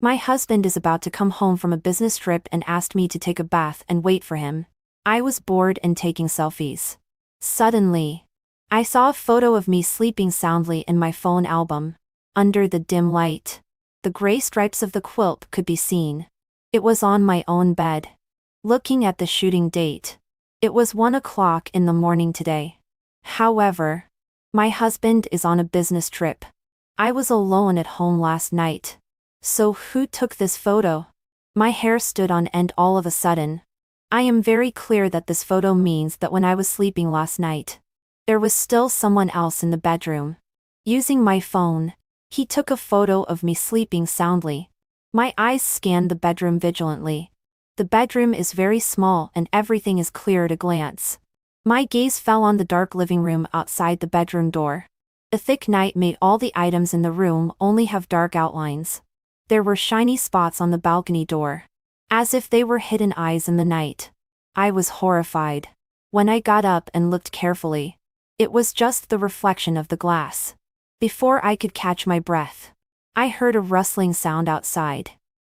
My husband is about to come home from a business trip and asked me to take a bath and wait for him. I was bored and taking selfies. Suddenly, I saw a photo of me sleeping soundly in my phone album. Under the dim light, the gray stripes of the quilt could be seen. It was on my own bed. Looking at the shooting date, it was 1 o'clock in the morning today. However, my husband is on a business trip. I was alone at home last night. So who took this photo? My hair stood on end all of a sudden. I am very clear that this photo means that when I was sleeping last night, there was still someone else in the bedroom. Using my phone, he took a photo of me sleeping soundly. My eyes scanned the bedroom vigilantly. The bedroom is very small and everything is clear at a glance. My gaze fell on the dark living room outside the bedroom door. A thick night made all the items in the room only have dark outlines. There were shiny spots on the balcony door, as if they were hidden eyes in the night. I was horrified. When I got up and looked carefully, it was just the reflection of the glass. Before I could catch my breath, I heard a rustling sound outside,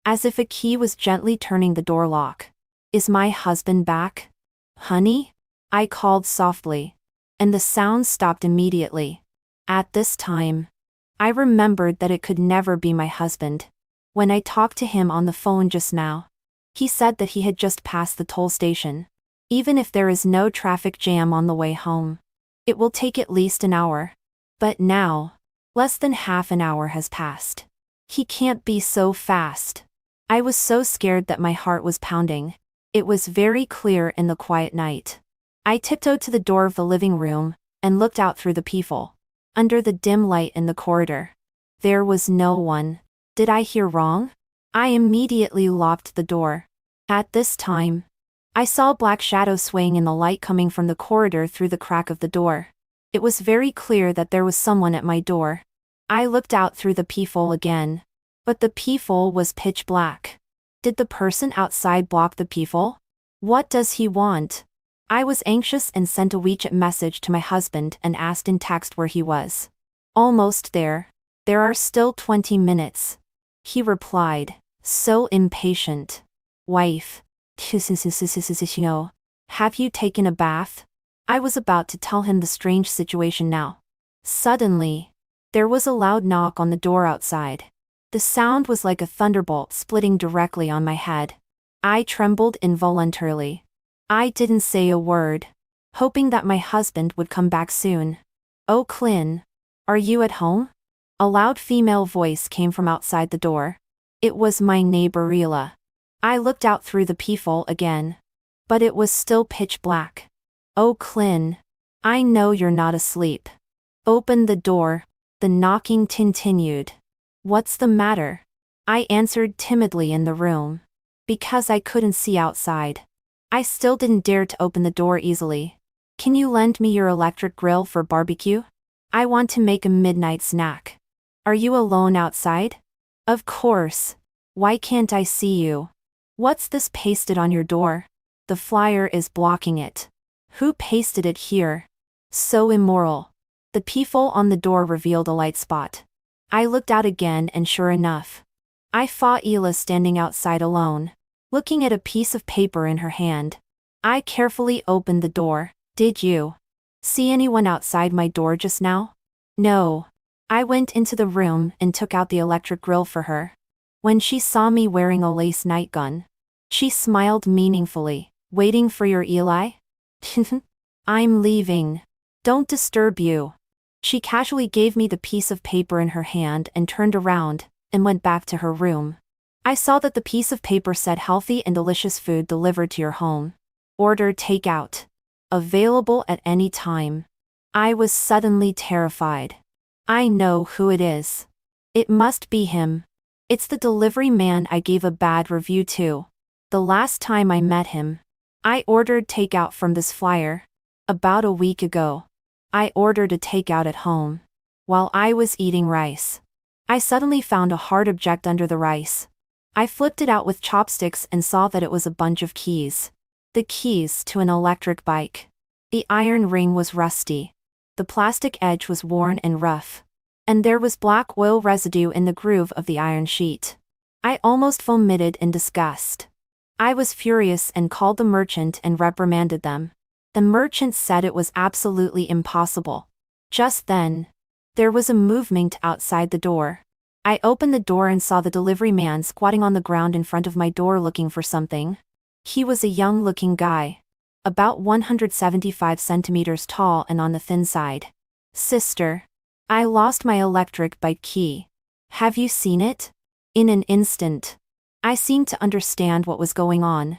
as if a key was gently turning the door lock. Is my husband back? Honey? I called softly, and the sound stopped immediately. At this time, I remembered that it could never be my husband. When I talked to him on the phone just now, he said that he had just passed the toll station. Even if there is no traffic jam on the way home, it will take at least an hour. But now, less than half an hour has passed. He can't be so fast. I was so scared that my heart was pounding. It was very clear in the quiet night. I tiptoed to the door of the living room and looked out through the peephole. Under the dim light in the corridor, there was no one. Did I hear wrong? I immediately locked the door. At this time, I saw a black shadow swaying in the light coming from the corridor through the crack of the door. It was very clear that there was someone at my door. I looked out through the peephole again, but the peephole was pitch black. Did the person outside block the peephole? What does he want? I was anxious and sent a WeChat message to my husband and asked in text where he was. Almost there. There are still 20 minutes. He replied, so impatient. Wife. Have you taken a bath? I was about to tell him the strange situation now. Suddenly, there was a loud knock on the door outside. The sound was like a thunderbolt splitting directly on my head. I trembled involuntarily. I didn't say a word, hoping that my husband would come back soon. Oh, Clint, are you at home? A loud female voice came from outside the door. It was my neighbor Rila. I looked out through the peephole again, but it was still pitch black. Oh, Clint, I know you're not asleep. Open the door. The knocking continued. What's the matter? I answered timidly in the room. Because I couldn't see outside. I still didn't dare to open the door easily. Can you lend me your electric grill for barbecue? I want to make a midnight snack. Are you alone outside? Of course. Why can't I see you? What's this pasted on your door? The flyer is blocking it. Who pasted it here? So immoral. The peephole on the door revealed a light spot. I looked out again and sure enough, I saw Ela standing outside alone, looking at a piece of paper in her hand. I carefully opened the door. Did you see anyone outside my door just now? No. I went into the room and took out the electric grill for her. When she saw me wearing a lace nightgown, she smiled meaningfully. Waiting for your Eli? I'm leaving. Don't disturb you. She casually gave me the piece of paper in her hand and turned around and went back to her room. I saw that the piece of paper said healthy and delicious food delivered to your home. Order takeout. Available at any time. I was suddenly terrified. I know who it is. It must be him. It's the delivery man I gave a bad review to. The last time I met him, I ordered takeout from this flyer. About a week ago, I ordered a takeout at home. While I was eating rice, I suddenly found a hard object under the rice. I flipped it out with chopsticks and saw that it was a bunch of keys. The keys to an electric bike. The iron ring was rusty. The plastic edge was worn and rough. And there was black oil residue in the groove of the iron sheet. I almost vomited in disgust. I was furious and called the merchant and reprimanded them. The merchant said it was absolutely impossible. Just then, there was a movement outside the door. I opened the door and saw the delivery man squatting on the ground in front of my door looking for something. He was a young-looking guy, about 175 centimeters tall and on the thin side. "Sister, I lost my electric bike key. Have you seen it?" In an instant, I seemed to understand what was going on.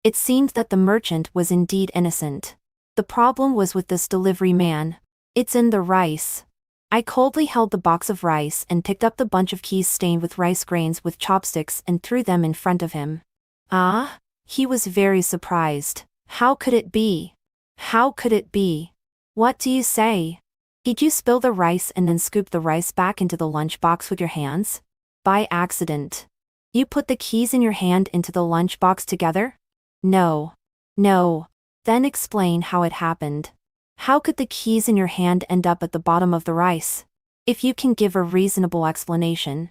It seemed that the merchant was indeed innocent. The problem was with this delivery man. "It's in the rice." I coldly held the box of rice and picked up the bunch of keys stained with rice grains with chopsticks and threw them in front of him. "Ah?" He was very surprised. "How could it be? How could it be? What do you say? Did you spill the rice and then scoop the rice back into the lunchbox with your hands? By accident. You put the keys in your hand into the lunchbox together?" "No. No." "Then explain how it happened. How could the keys in your hand end up at the bottom of the rice? If you can give a reasonable explanation,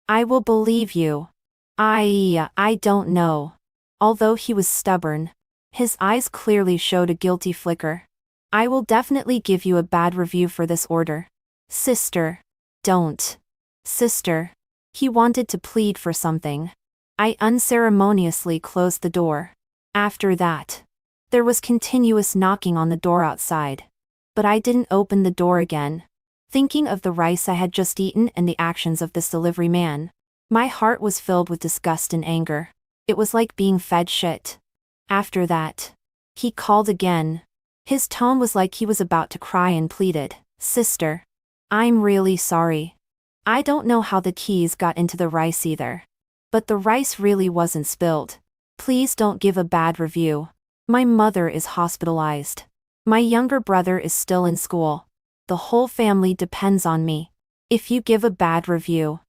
I will believe you." I don't know." Although he was stubborn, his eyes clearly showed a guilty flicker. "I will definitely give you a bad review for this order." "Sister. Don't." "Sister." He wanted to plead for something. I unceremoniously closed the door. After that, there was continuous knocking on the door outside. But I didn't open the door again. Thinking of the rice I had just eaten and the actions of this delivery man, my heart was filled with disgust and anger. It was like being fed shit. After that, he called again. His tone was like he was about to cry and pleaded, "Sister, I'm really sorry. I don't know how the keys got into the rice either. But the rice really wasn't spilled. Please don't give a bad review. My mother is hospitalized. My younger brother is still in school. The whole family depends on me. If you give a bad review,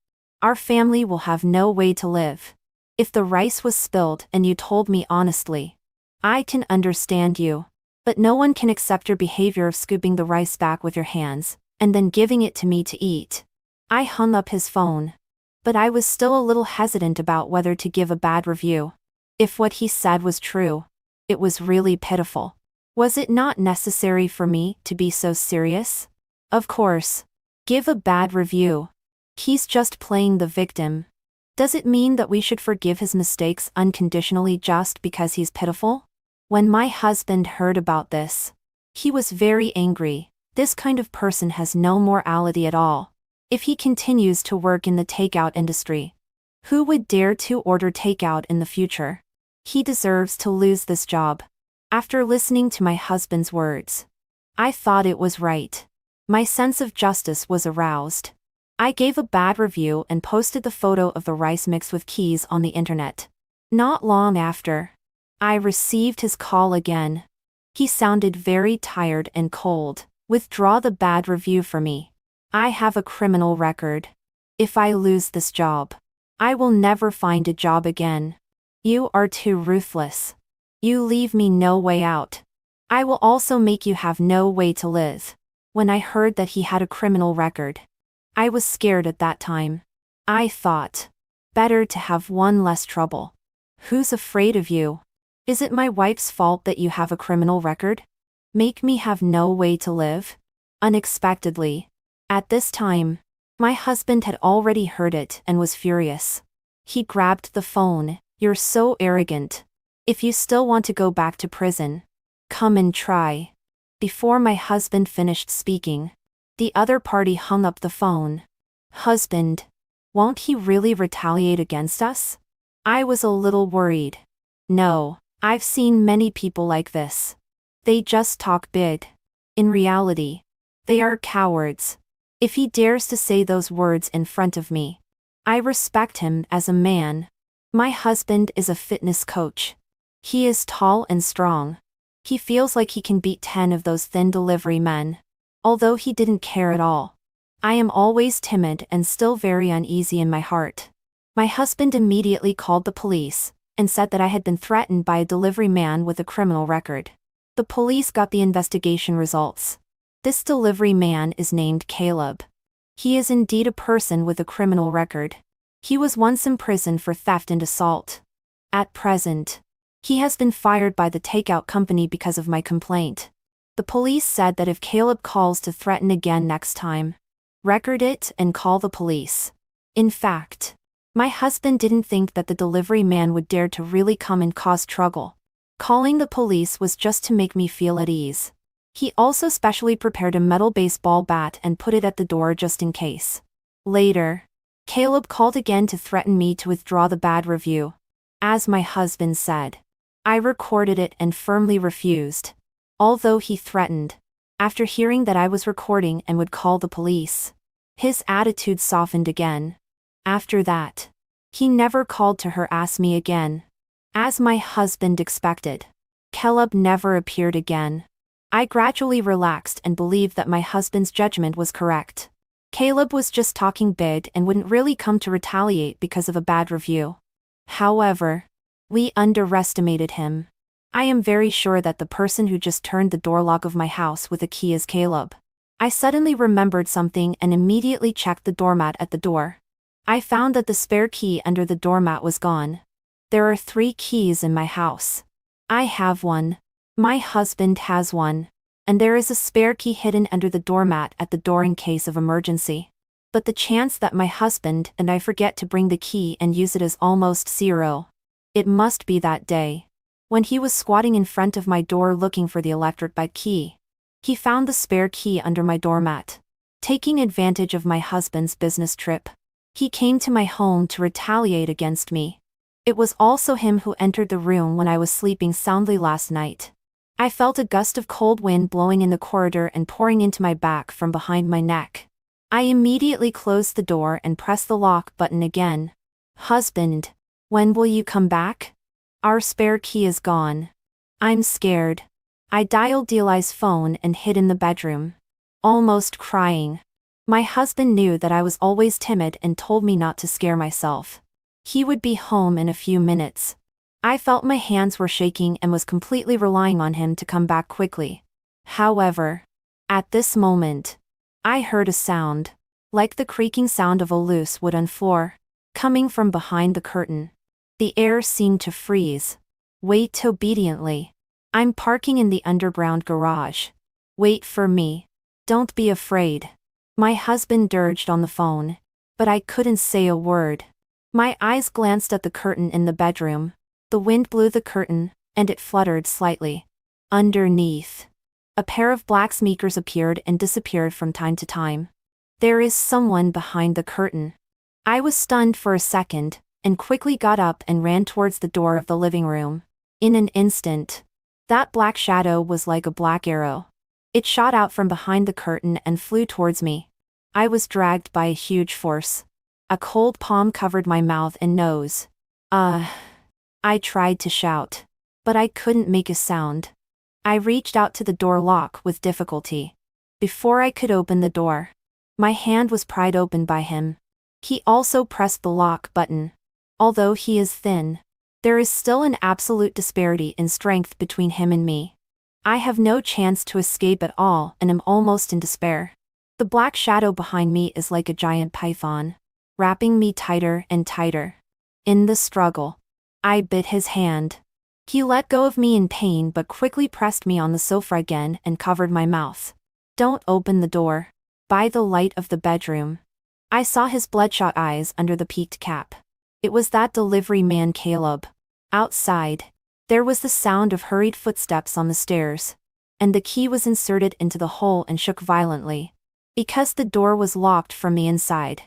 our family will have no way to live. If the rice was spilled and you told me honestly, I can understand you. But no one can accept your behavior of scooping the rice back with your hands, and then giving it to me to eat." I hung up his phone. But I was still a little hesitant about whether to give a bad review. If what he said was true, it was really pitiful. Was it not necessary for me to be so serious? Of course. Give a bad review. He's just playing the victim. Does it mean that we should forgive his mistakes unconditionally just because he's pitiful? When my husband heard about this, he was very angry. This kind of person has no morality at all. If he continues to work in the takeout industry, who would dare to order takeout in the future? He deserves to lose this job. After listening to my husband's words, I thought it was right. My sense of justice was aroused. I gave a bad review and posted the photo of the rice mixed with keys on the internet. Not long after, I received his call again. He sounded very tired and cold. "Withdraw the bad review for me. I have a criminal record. If I lose this job, I will never find a job again. You are too ruthless. You leave me no way out. I will also make you have no way to live." When I heard that he had a criminal record, I was scared at that time. I thought, better to have one less trouble. Who's afraid of you? Is it my wife's fault that you have a criminal record? Make me have no way to live? Unexpectedly, at this time, my husband had already heard it and was furious. He grabbed the phone. "You're so arrogant. If you still want to go back to prison, come and try." Before my husband finished speaking, the other party hung up the phone. "Husband, won't he really retaliate against us?" I was a little worried. "No, I've seen many people like this. They just talk big. In reality, they are cowards. If he dares to say those words in front of me, I respect him as a man." My husband is a fitness coach. He is tall and strong. He feels like he can beat 10 of those thin delivery men. Although he didn't care at all. I am always timid and still very uneasy in my heart. My husband immediately called the police and said that I had been threatened by a delivery man with a criminal record. The police got the investigation results. This delivery man is named Caleb. He is indeed a person with a criminal record. He was once imprisoned for theft and assault. At present, he has been fired by the takeout company because of my complaint. The police said that if Caleb calls to threaten again next time, record it and call the police. In fact, my husband didn't think that the delivery man would dare to really come and cause trouble. Calling the police was just to make me feel at ease. He also specially prepared a metal baseball bat and put it at the door just in case. Later, Caleb called again to threaten me to withdraw the bad review. As my husband said, I recorded it and firmly refused. Although he threatened, after hearing that I was recording and would call the police, his attitude softened again. After that, he never called to harass me again. As my husband expected, Caleb never appeared again. I gradually relaxed and believed that my husband's judgment was correct. Caleb was just talking big and wouldn't really come to retaliate because of a bad review. However, we underestimated him. I am very sure that the person who just turned the door lock of my house with a key is Caleb. I suddenly remembered something and immediately checked the doormat at the door. I found that the spare key under the doormat was gone. There are 3 keys in my house. I have one. My husband has one. And there is a spare key hidden under the doormat at the door in case of emergency. But the chance that my husband and I forget to bring the key and use it is almost zero. It must be that day, when he was squatting in front of my door looking for the electric bike key. He found the spare key under my doormat. Taking advantage of my husband's business trip, he came to my home to retaliate against me. It was also him who entered the room when I was sleeping soundly last night. I felt a gust of cold wind blowing in the corridor and pouring into my back from behind my neck. I immediately closed the door and pressed the lock button again. Husband, when will you come back? Our spare key is gone. I'm scared. I dialed Eli's phone and hid in the bedroom, almost crying. My husband knew that I was always timid and told me not to scare myself. He would be home in a few minutes. I felt my hands were shaking and was completely relying on him to come back quickly. However, at this moment, I heard a sound, like the creaking sound of a loose wooden floor, coming from behind the curtain. The air seemed to freeze. Wait obediently. I'm parking in the underground garage. Wait for me. Don't be afraid. My husband urged on the phone, but I couldn't say a word. My eyes glanced at the curtain in the bedroom. The wind blew the curtain, and it fluttered slightly. Underneath, a pair of black sneakers appeared and disappeared from time to time. There is someone behind the curtain. I was stunned for a second, and quickly got up and ran towards the door of the living room. In an instant, that black shadow was like a black arrow. It shot out from behind the curtain and flew towards me. I was dragged by a huge force. A cold palm covered my mouth and nose. I tried to shout, but I couldn't make a sound. I reached out to the door lock with difficulty. Before I could open the door, my hand was pried open by him. He also pressed the lock button. Although he is thin, there is still an absolute disparity in strength between him and me. I have no chance to escape at all and am almost in despair. The black shadow behind me is like a giant python, wrapping me tighter and tighter. In the struggle, I bit his hand. He let go of me in pain but quickly pressed me on the sofa again and covered my mouth. Don't open the door. By the light of the bedroom, I saw his bloodshot eyes under the peaked cap. It was that delivery man Caleb. Outside, there was the sound of hurried footsteps on the stairs, and the key was inserted into the hole and shook violently. Because the door was locked from the inside,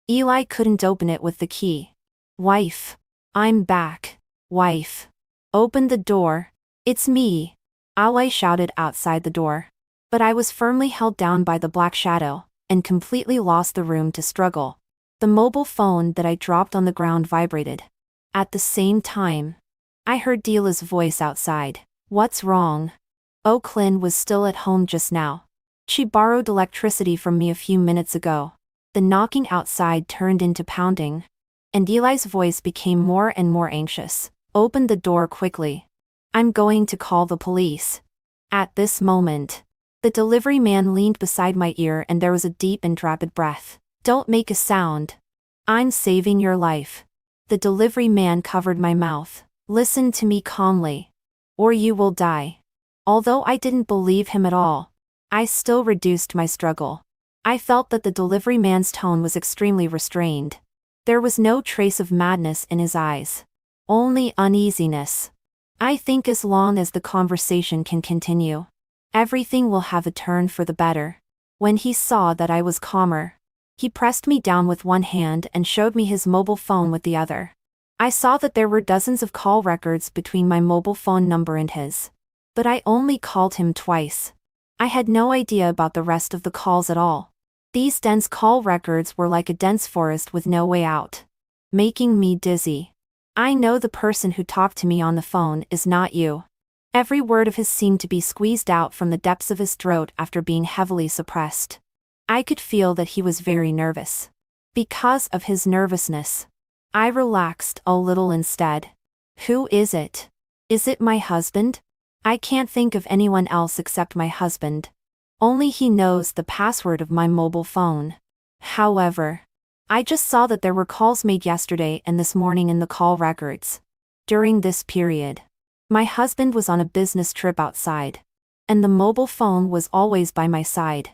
Eli couldn't open it with the key. Wife. I'm back. Wife. Open the door. It's me. Eli shouted outside the door. But I was firmly held down by the black shadow, and completely lost the room to struggle. The mobile phone that I dropped on the ground vibrated. At the same time, I heard Delia's voice outside. What's wrong? Oaklyn was still at home just now. She borrowed electricity from me a few minutes ago. The knocking outside turned into pounding, and Eli's voice became more and more anxious. Open the door quickly. I'm going to call the police. At this moment, the delivery man leaned beside my ear and there was a deep and rapid breath. Don't make a sound. I'm saving your life. The delivery man covered my mouth. Listen to me calmly. Or you will die. Although I didn't believe him at all, I still reduced my struggle. I felt that the delivery man's tone was extremely restrained. There was no trace of madness in his eyes. Only uneasiness. I think as long as the conversation can continue, everything will have a turn for the better. When he saw that I was calmer, he pressed me down with one hand and showed me his mobile phone with the other. I saw that there were dozens of call records between my mobile phone number and his. But I only called him twice. I had no idea about the rest of the calls at all. These dense call records were like a dense forest with no way out, making me dizzy. I know the person who talked to me on the phone is not you. Every word of his seemed to be squeezed out from the depths of his throat after being heavily suppressed. I could feel that he was very nervous. Because of his nervousness, I relaxed a little instead. Who is it? Is it my husband? I can't think of anyone else except my husband. Only he knows the password of my mobile phone. However, I just saw that there were calls made yesterday and this morning in the call records. During this period, my husband was on a business trip outside, and the mobile phone was always by my side.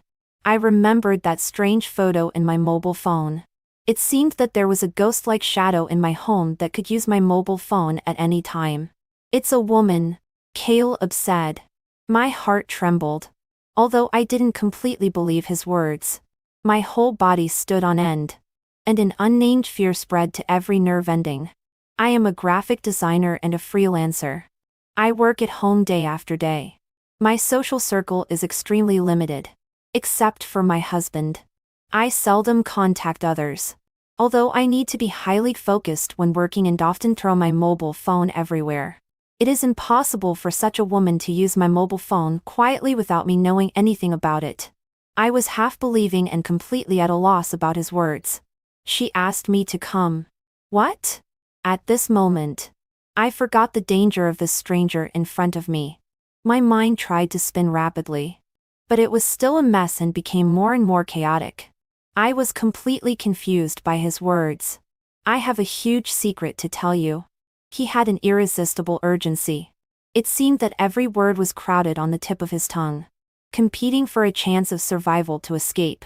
I remembered that strange photo in my mobile phone. It seemed that there was a ghost-like shadow in my home that could use my mobile phone at any time. It's a woman, Caleb said. My heart trembled. Although I didn't completely believe his words, my whole body stood on end, and an unnamed fear spread to every nerve ending. I am a graphic designer and a freelancer. I work at home day after day. My social circle is extremely limited. Except for my husband. I seldom contact others. Although I need to be highly focused when working and often throw my mobile phone everywhere. It is impossible for such a woman to use my mobile phone quietly without me knowing anything about it. I was half believing and completely at a loss about his words. She asked me to come. What? At this moment, I forgot the danger of this stranger in front of me. My mind tried to spin rapidly. But it was still a mess and became more and more chaotic. I was completely confused by his words. I have a huge secret to tell you. He had an irresistible urgency. It seemed that every word was crowded on the tip of his tongue, competing for a chance of survival to escape.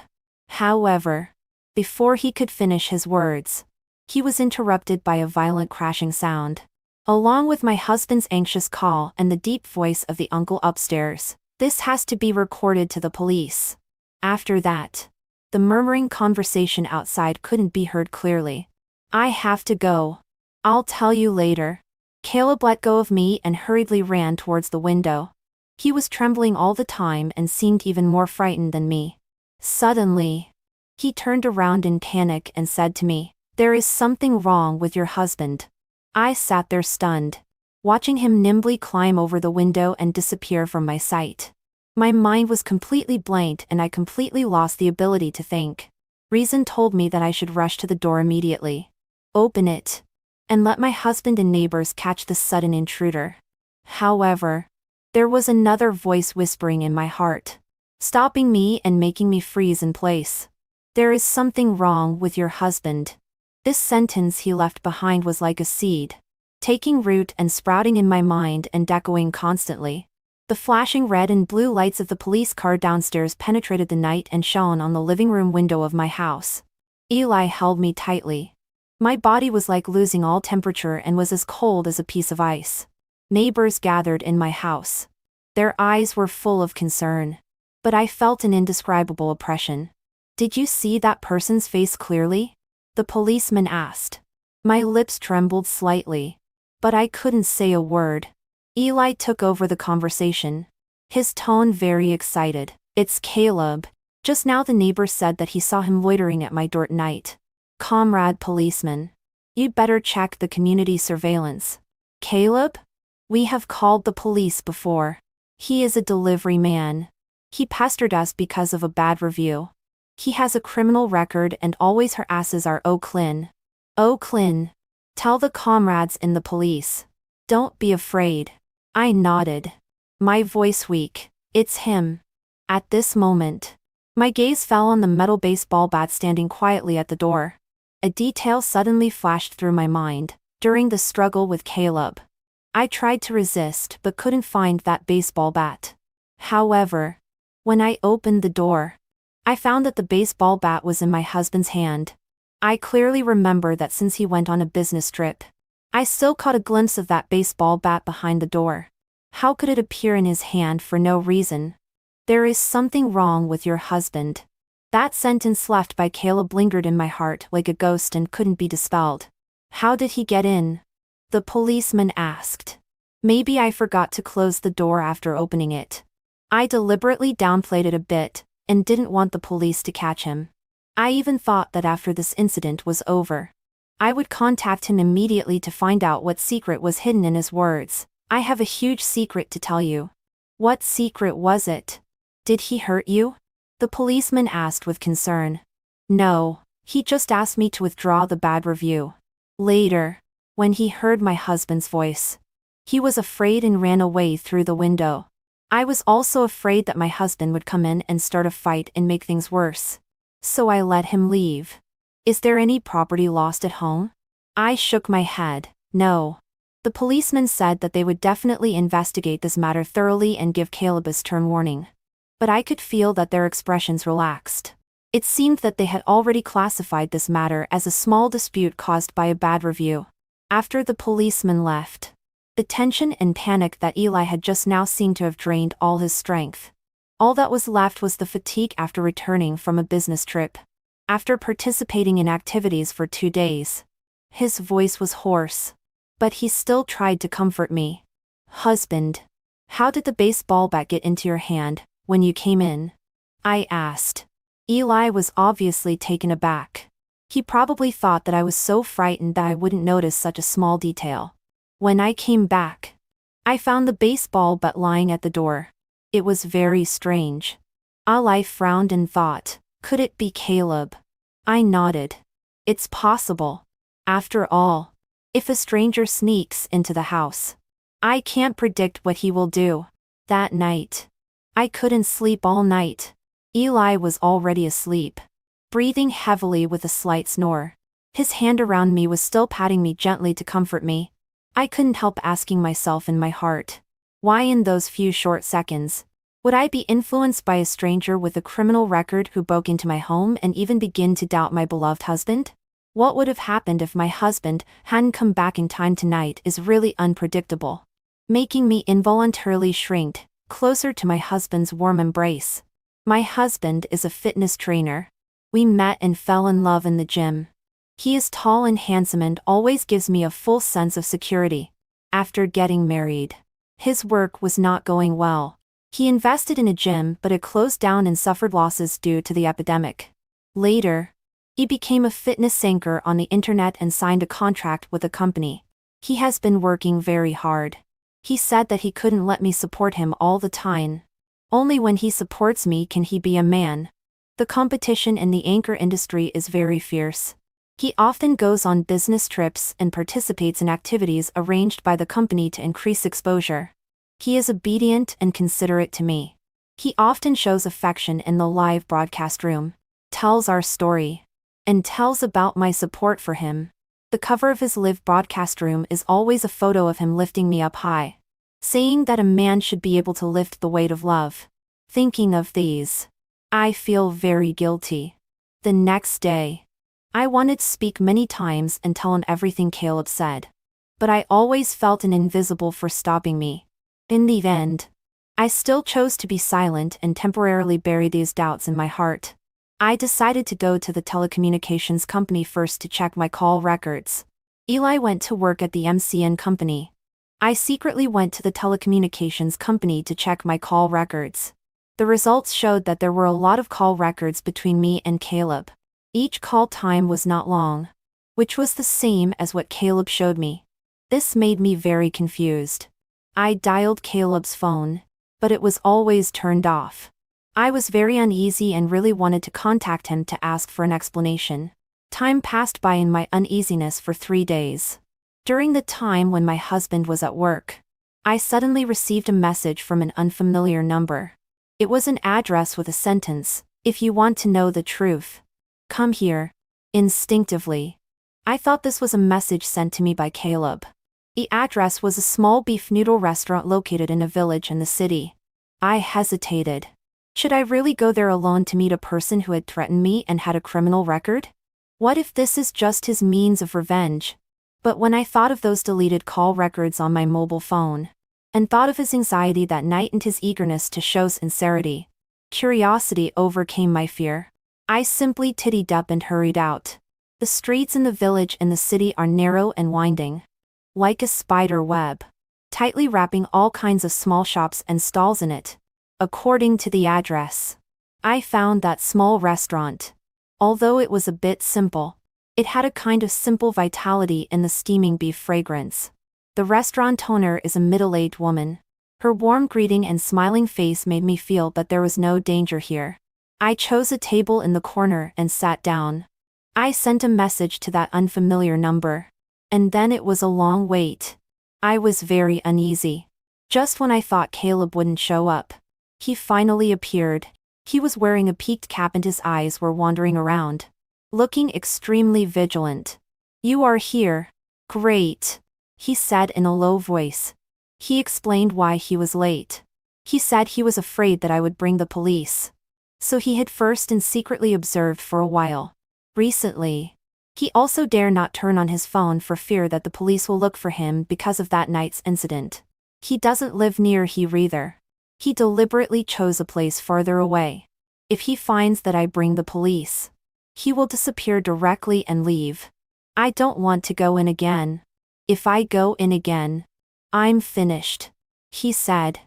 However, before he could finish his words, he was interrupted by a violent crashing sound. Along with my husband's anxious call and the deep voice of the uncle upstairs, "This has to be recorded to the police." After that, the murmuring conversation outside couldn't be heard clearly. I have to go. I'll tell you later. Caleb let go of me and hurriedly ran towards the window. He was trembling all the time and seemed even more frightened than me. Suddenly, he turned around in panic and said to me, "There is something wrong with your husband." I sat there stunned, watching him nimbly climb over the window and disappear from my sight. My mind was completely blanked and I completely lost the ability to think. Reason told me that I should rush to the door immediately, open it, and let my husband and neighbors catch the sudden intruder. However, there was another voice whispering in my heart, stopping me and making me freeze in place. "There is something wrong with your husband." This sentence he left behind was like a seed, taking root and sprouting in my mind and echoing constantly. The flashing red and blue lights of the police car downstairs penetrated the night and shone on the living room window of my house. Eli held me tightly. My body was like losing all temperature and was as cold as a piece of ice. Neighbors gathered in my house. Their eyes were full of concern. But I felt an indescribable oppression. "Did you see that person's face clearly?" the policeman asked. My lips trembled slightly, but I couldn't say a word. Eli took over the conversation, his tone very excited. "It's Caleb. Just now the neighbor said that he saw him loitering at my door at night. Comrade policeman, you'd better check the community surveillance." "Caleb? We have called the police before. He is a delivery man. He pestered us because of a bad review. He has a criminal record and always harasses our Oaklyn. Oaklyn. Tell the comrades in the police. Don't be afraid." I nodded, my voice weak. "It's him." At this moment, my gaze fell on the metal baseball bat standing quietly at the door. A detail suddenly flashed through my mind. During the struggle with Caleb, I tried to resist but couldn't find that baseball bat. However, when I opened the door, I found that the baseball bat was in my husband's hand. I clearly remember that since he went on a business trip, I still caught a glimpse of that baseball bat behind the door. How could it appear in his hand for no reason? There is something wrong with your husband. That sentence left by Caleb lingered in my heart like a ghost and couldn't be dispelled. How did he get in? The policeman asked. Maybe I forgot to close the door after opening it. I deliberately downplayed it a bit, and didn't want the police to catch him. I even thought that after this incident was over, I would contact him immediately to find out what secret was hidden in his words. I have a huge secret to tell you. What secret was it? Did he hurt you? The policeman asked with concern. No, he just asked me to withdraw the bad review. Later, when he heard my husband's voice, he was afraid and ran away through the window. I was also afraid that my husband would come in and start a fight and make things worse. So I let him leave. Is there any property lost at home? I shook my head. No. The policeman said that they would definitely investigate this matter thoroughly and give Caleb a stern warning. But I could feel that their expressions relaxed. It seemed that they had already classified this matter as a small dispute caused by a bad review. After the policeman left, the tension and panic that Eli had just now seemed to have drained all his strength. All that was left was the fatigue after returning from a business trip. After participating in activities for 2 days, his voice was hoarse. But he still tried to comfort me. Husband, how did the baseball bat get into your hand when you came in? I asked. Eli was obviously taken aback. He probably thought that I was so frightened that I wouldn't notice such a small detail. When I came back, I found the baseball bat lying at the door. It was very strange. Eli frowned and thought, could it be Caleb? I nodded. It's possible. After all, if a stranger sneaks into the house, I can't predict what he will do. That night, I couldn't sleep all night. Eli was already asleep, breathing heavily with a slight snore. His hand around me was still patting me gently to comfort me. I couldn't help asking myself in my heart, why in those few short seconds would I be influenced by a stranger with a criminal record who broke into my home and even begin to doubt my beloved husband? What would have happened if my husband hadn't come back in time tonight is really unpredictable, making me involuntarily shrink closer to my husband's warm embrace. My husband is a fitness trainer. We met and fell in love in the gym. He is tall and handsome and always gives me a full sense of security. After getting married, his work was not going well. He invested in a gym but it closed down and suffered losses due to the epidemic. Later, he became a fitness anchor on the internet and signed a contract with a company. He has been working very hard. He said that he couldn't let me support him all the time. Only when he supports me can he be a man. The competition in the anchor industry is very fierce. He often goes on business trips and participates in activities arranged by the company to increase exposure. He is obedient and considerate to me. He often shows affection in the live broadcast room, tells our story, and tells about my support for him. The cover of his live broadcast room is always a photo of him lifting me up high, saying that a man should be able to lift the weight of love. Thinking of these, I feel very guilty. The next day, I wanted to speak many times and tell him everything Caleb said, but I always felt an invisible force stopping me. In the end, I still chose to be silent and temporarily bury these doubts in my heart. I decided to go to the telecommunications company first to check my call records. Eli went to work at the MCN company. I secretly went to the telecommunications company to check my call records. The results showed that there were a lot of call records between me and Caleb. Each call time was not long, which was the same as what Caleb showed me. This made me very confused. I dialed Caleb's phone, but it was always turned off. I was very uneasy and really wanted to contact him to ask for an explanation. Time passed by in my uneasiness for 3 days. During the time when my husband was at work, I suddenly received a message from an unfamiliar number. It was an address with a sentence, "If you want to know the truth, come here." Instinctively, I thought this was a message sent to me by Caleb. The address was a small beef noodle restaurant located in a village in the city. I hesitated. Should I really go there alone to meet a person who had threatened me and had a criminal record? What if this is just his means of revenge? But when I thought of those deleted call records on my mobile phone, and thought of his anxiety that night and his eagerness to show sincerity, curiosity overcame my fear. I simply tittied up and hurried out. The streets in the village and the city are narrow and winding, like a spider web, tightly wrapping all kinds of small shops and stalls in it. According to the address, I found that small restaurant. Although it was a bit simple, it had a kind of simple vitality in the steaming beef fragrance. The restaurant owner is a middle-aged woman. Her warm greeting and smiling face made me feel that there was no danger here. I chose a table in the corner and sat down. I sent a message to that unfamiliar number. And then it was a long wait. I was very uneasy. Just when I thought Caleb wouldn't show up, he finally appeared. He was wearing a peaked cap and his eyes were wandering around, looking extremely vigilant. "You are here. Great," he said in a low voice. He explained why he was late. He said he was afraid that I would bring the police. So he had first and secretly observed for a while. Recently, he also dare not turn on his phone for fear that the police will look for him because of that night's incident. He doesn't live near here either. He deliberately chose a place farther away. If he finds that I bring the police, he will disappear directly and leave. I don't want to go in again. If I go in again, I'm finished, he said.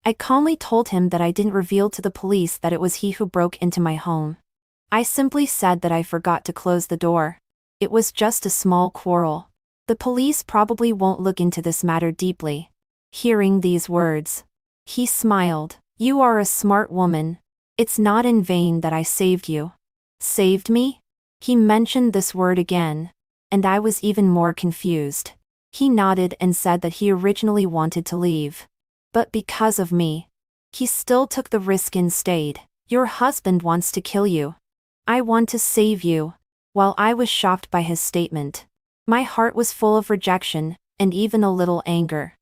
I calmly told him that I didn't reveal to the police that it was he who broke into my home. I simply said that I forgot to close the door. It was just a small quarrel. The police probably won't look into this matter deeply. Hearing these words, he smiled. "You are a smart woman. It's not in vain that I saved you." Saved me? He mentioned this word again, and I was even more confused. He nodded and said that he originally wanted to leave. But because of me, he still took the risk and stayed. "Your husband wants to kill you. I want to save you." While I was shocked by his statement, my heart was full of rejection, and even a little anger.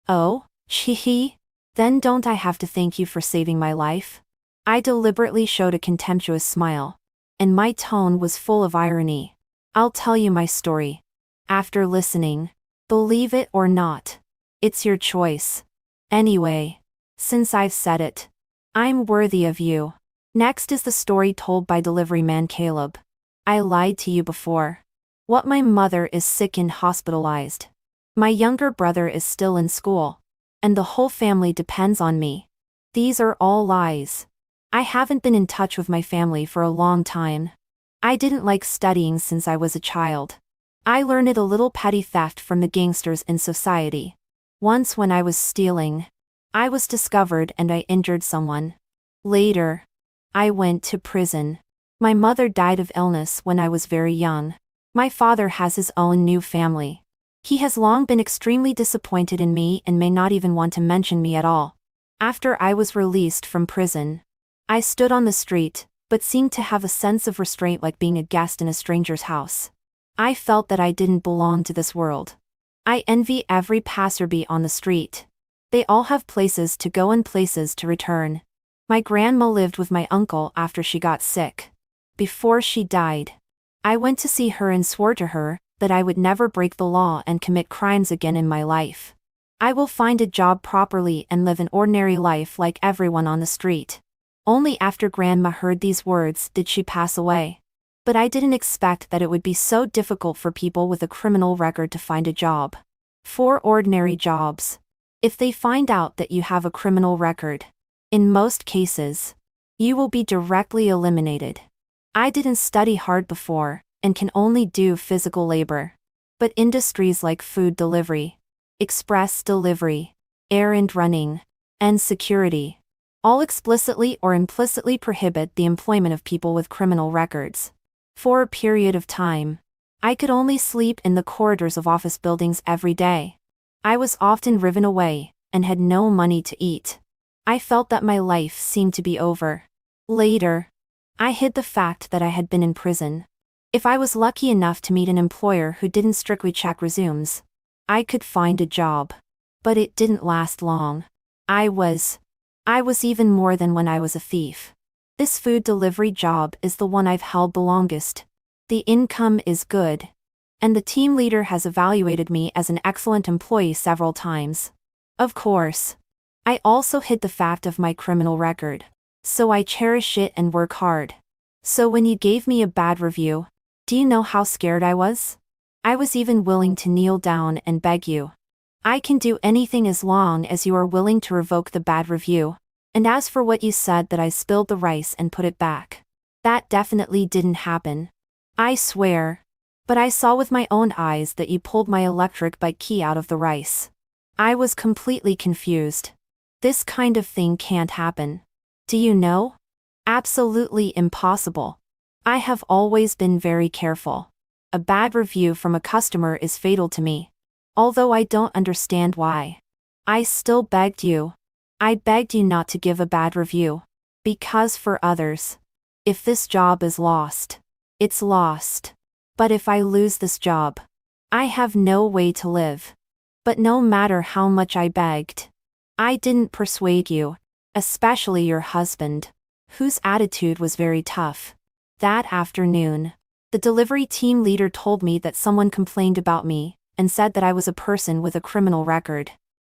"Oh, he? Then don't I have to thank you for saving my life?" I deliberately showed a contemptuous smile, and my tone was full of irony. "I'll tell you my story. After listening, believe it or not. It's your choice. Anyway, since I've said it, I'm worthy of you." Next is the story told by delivery man Caleb. I lied to you before. What, my mother is sick and hospitalized. My younger brother is still in school. And the whole family depends on me. These are all lies. I haven't been in touch with my family for a long time. I didn't like studying since I was a child. I learned a little petty theft from the gangsters in society. Once when I was stealing, I was discovered and I injured someone. Later, I went to prison. My mother died of illness when I was very young. My father has his own new family. He has long been extremely disappointed in me and may not even want to mention me at all. After I was released from prison, I stood on the street, but seemed to have a sense of restraint like being a guest in a stranger's house. I felt that I didn't belong to this world. I envy every passerby on the street. They all have places to go and places to return. My grandma lived with my uncle after she got sick. Before she died, I went to see her and swore to her that I would never break the law and commit crimes again in my life. I will find a job properly and live an ordinary life like everyone on the street. Only after Grandma heard these words did she pass away. But I didn't expect that it would be so difficult for people with a criminal record to find a job. For ordinary jobs, if they find out that you have a criminal record, in most cases, you will be directly eliminated. I didn't study hard before, and can only do physical labor. But industries like food delivery, express delivery, errand running, and security, all explicitly or implicitly prohibit the employment of people with criminal records. For a period of time, I could only sleep in the corridors of office buildings every day. I was often driven away, and had no money to eat. I felt that my life seemed to be over. Later, I hid the fact that I had been in prison. If I was lucky enough to meet an employer who didn't strictly check resumes, I could find a job. But it didn't last long. I was even more than when I was a thief. This food delivery job is the one I've held the longest. The income is good. And the team leader has evaluated me as an excellent employee several times. Of course, I also hid the fact of my criminal record. So I cherish it and work hard. So when you gave me a bad review, do you know how scared I was? I was even willing to kneel down and beg you. I can do anything as long as you are willing to revoke the bad review. And as for what you said that I spilled the rice and put it back, that definitely didn't happen. I swear. But I saw with my own eyes that you pulled my electric bike key out of the rice. I was completely confused. This kind of thing can't happen. Do you know? Absolutely impossible. I have always been very careful. A bad review from a customer is fatal to me. Although I don't understand why. I still begged you. I begged you not to give a bad review. Because for others, if this job is lost, it's lost. But if I lose this job, I have no way to live. But no matter how much I begged, I didn't persuade you, especially your husband, whose attitude was very tough. That afternoon, the delivery team leader told me that someone complained about me and said that I was a person with a criminal record.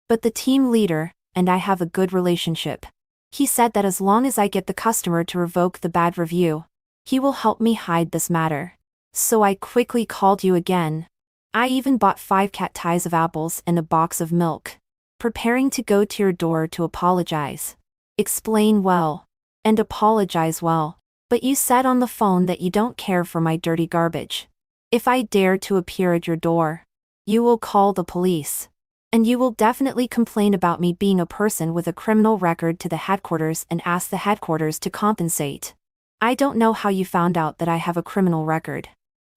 But the team leader and I have a good relationship. He said that as long as I get the customer to revoke the bad review, he will help me hide this matter. So I quickly called you again. I even bought 5 cat ties of apples and a box of milk, preparing to go to your door to apologize. Explain well. And apologize well. But you said on the phone that you don't care for my dirty garbage. If I dare to appear at your door, you will call the police. And you will definitely complain about me being a person with a criminal record to the headquarters and ask the headquarters to compensate. I don't know how you found out that I have a criminal record.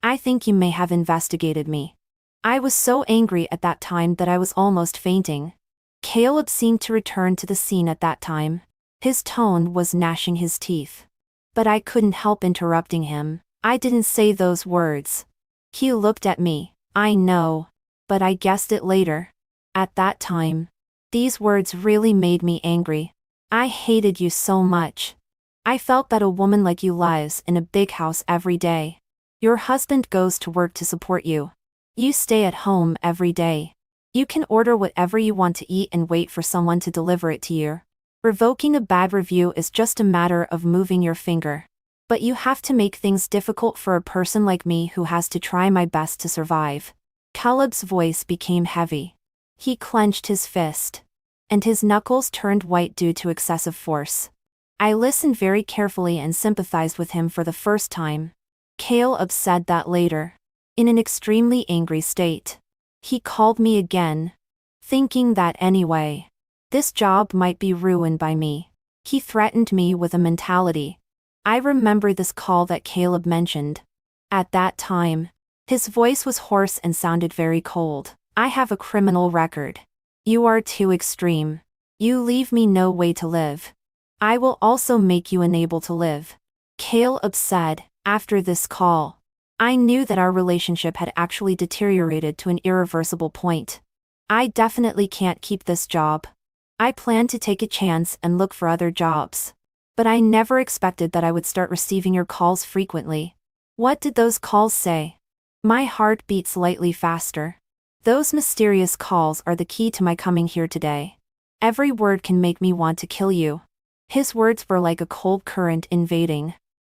I think you may have investigated me. I was so angry at that time that I was almost fainting. Caleb seemed to return to the scene at that time. His tone was gnashing his teeth. But I couldn't help interrupting him. I didn't say those words. He looked at me. I know. But I guessed it later. At that time, these words really made me angry. I hated you so much. I felt that a woman like you lives in a big house every day. Your husband goes to work to support you. You stay at home every day. You can order whatever you want to eat and wait for someone to deliver it to you. Revoking a bad review is just a matter of moving your finger. But you have to make things difficult for a person like me who has to try my best to survive. Caleb's voice became heavy. He clenched his fist. And his knuckles turned white due to excessive force. I listened very carefully and sympathized with him for the first time. Caleb said that later. In an extremely angry state. He called me again. Thinking that anyway, this job might be ruined by me. He threatened me with a mentality. I remember this call that Caleb mentioned. At that time, his voice was hoarse and sounded very cold. I have a criminal record. You are too extreme. You leave me no way to live. I will also make you unable to live. Caleb said, after this call. I knew that our relationship had actually deteriorated to an irreversible point. I definitely can't keep this job. I planned to take a chance and look for other jobs. But I never expected that I would start receiving your calls frequently. What did those calls say? My heart beat slightly faster. Those mysterious calls are the key to my coming here today. Every word can make me want to kill you. His words were like a cold current invading,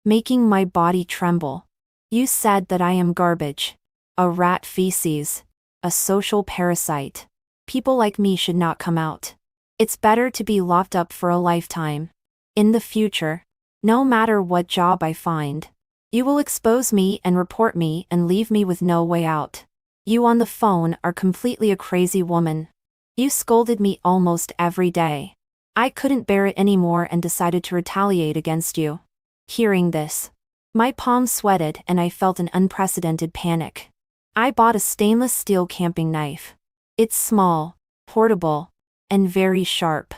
making my body tremble. You said that I am garbage. A rat feces. A social parasite. People like me should not come out. It's better to be locked up for a lifetime. In the future, no matter what job I find, you will expose me and report me and leave me with no way out. You on the phone are completely a crazy woman. You scolded me almost every day. I couldn't bear it anymore and decided to retaliate against you. Hearing this, my palms sweated and I felt an unprecedented panic. I bought a stainless steel camping knife. It's small, portable, and very sharp.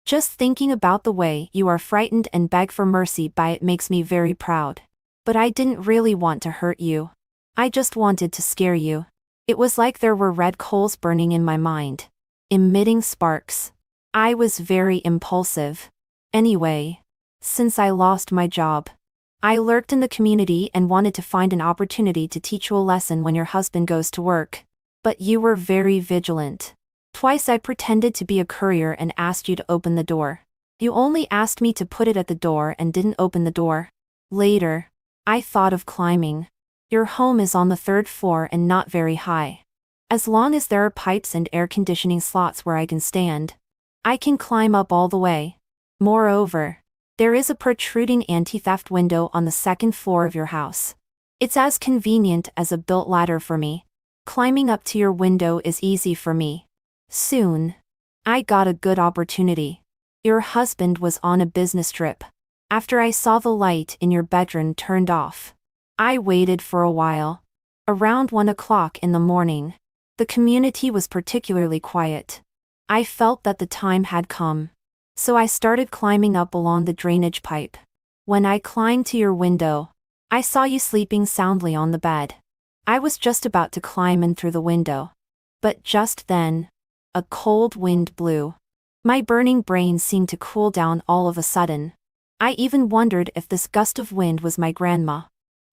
Just thinking about the way you are frightened and beg for mercy by it makes me very proud. But I didn't really want to hurt you. I just wanted to scare you. It was like there were red coals burning in my mind, emitting sparks. I was very impulsive. Anyway, since I lost my job, I lurked in the community and wanted to find an opportunity to teach you a lesson when your husband goes to work. But you were very vigilant. Twice I pretended to be a courier and asked you to open the door. You only asked me to put it at the door and didn't open the door. Later, I thought of climbing. Your home is on the 3rd floor and not very high. As long as there are pipes and air conditioning slots where I can stand, I can climb up all the way. Moreover, there is a protruding anti-theft window on the 2nd floor of your house. It's as convenient as a built ladder for me. Climbing up to your window is easy for me. Soon, I got a good opportunity. Your husband was on a business trip. After I saw the light in your bedroom turned off, I waited for a while. Around 1 o'clock in the morning, the community was particularly quiet. I felt that the time had come. So I started climbing up along the drainage pipe. When I climbed to your window, I saw you sleeping soundly on the bed. I was just about to climb in through the window. But just then, a cold wind blew. My burning brain seemed to cool down all of a sudden. I even wondered if this gust of wind was my grandma.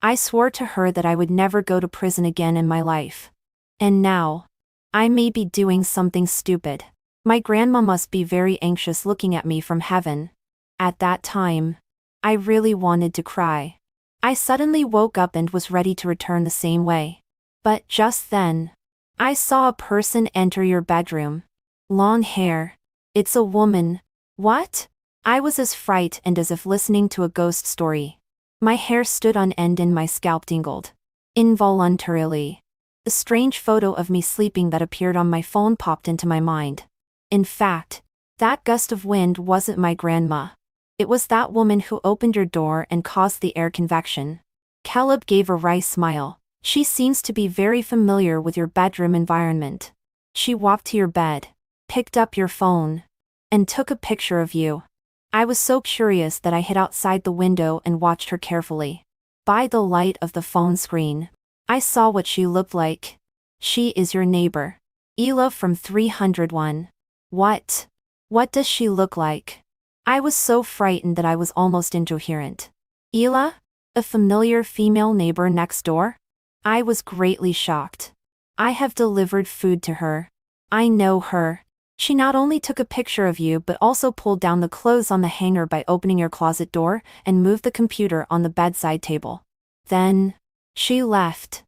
I swore to her that I would never go to prison again in my life. And now, I may be doing something stupid. My grandma must be very anxious looking at me from heaven. At that time, I really wanted to cry. I suddenly woke up and was ready to return the same way. But just then, I saw a person enter your bedroom. Long hair. It's a woman. What? I was as frightened as if listening to a ghost story. My hair stood on end and my scalp tingled. Involuntarily, a strange photo of me sleeping that appeared on my phone popped into my mind. In fact, that gust of wind wasn't my grandma. It was that woman who opened your door and caused the air convection. Caleb gave a wry smile. She seems to be very familiar with your bedroom environment. She walked to your bed, picked up your phone, and took a picture of you. I was so curious that I hid outside the window and watched her carefully. By the light of the phone screen, I saw what she looked like. She is your neighbor, Ela from 301. What? What does she look like? I was so frightened that I was almost incoherent. Ela? A familiar female neighbor next door? I was greatly shocked. I have delivered food to her. I know her. She not only took a picture of you but also pulled down the clothes on the hanger by opening your closet door and moved the computer on the bedside table. Then, she left.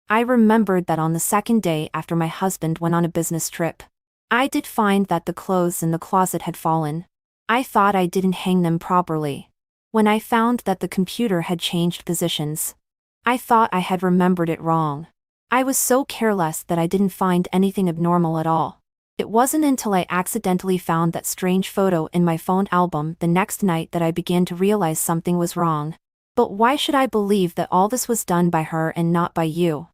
I remembered that on the 2nd day after my husband went on a business trip, I did find that the clothes in the closet had fallen. I thought I didn't hang them properly. When I found that the computer had changed positions, I thought I had remembered it wrong. I was so careless that I didn't find anything abnormal at all. It wasn't until I accidentally found that strange photo in my phone album the next night that I began to realize something was wrong. But why should I believe that all this was done by her and not by you?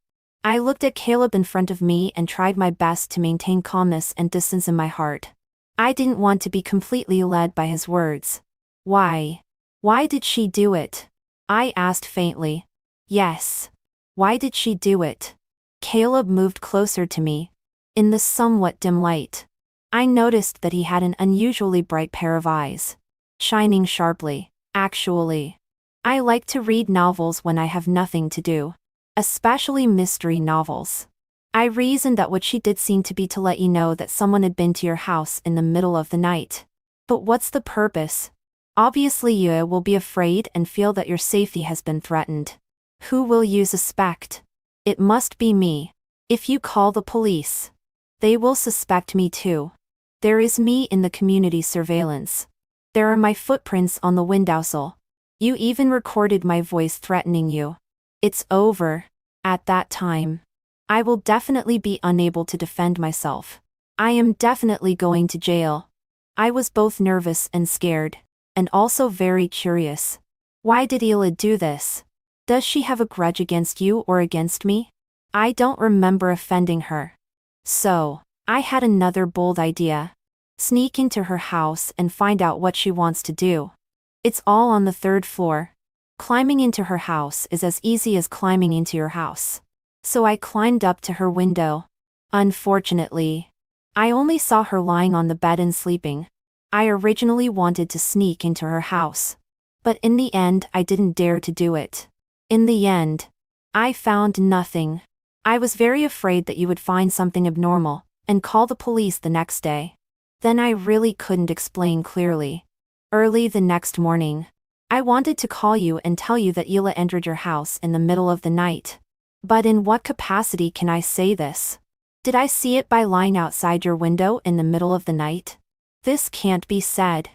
I looked at Caleb in front of me and tried my best to maintain calmness and distance in my heart. I didn't want to be completely led by his words. Why? Why did she do it? I asked faintly. Yes. Why did she do it? Caleb moved closer to me. In the somewhat dim light, I noticed that he had an unusually bright pair of eyes, shining sharply. Actually, I like to read novels when I have nothing to do, especially mystery novels. I reasoned that what she did seemed to be to let you know that someone had been to your house in the middle of the night. But what's the purpose? Obviously you will be afraid and feel that your safety has been threatened. Who will you suspect? It must be me. If you call the police, they will suspect me too. There is me in the community surveillance. There are my footprints on the windowsill. You even recorded my voice threatening you. It's over. At that time, I will definitely be unable to defend myself. I am definitely going to jail. I was both nervous and scared, and also very curious. Why did Ela do this? Does she have a grudge against you or against me? I don't remember offending her. So, I had another bold idea. Sneak into her house and find out what she wants to do. It's all on the 3rd floor. Climbing into her house is as easy as climbing into your house. So I climbed up to her window. Unfortunately, I only saw her lying on the bed and sleeping. I originally wanted to sneak into her house. But in the end, I didn't dare to do it. In the end, I found nothing. I was very afraid that you would find something abnormal and call the police the next day. Then I really couldn't explain clearly. Early the next morning, I wanted to call you and tell you that Hila entered your house in the middle of the night. But in what capacity can I say this? Did I see it by lying outside your window in the middle of the night? This can't be said.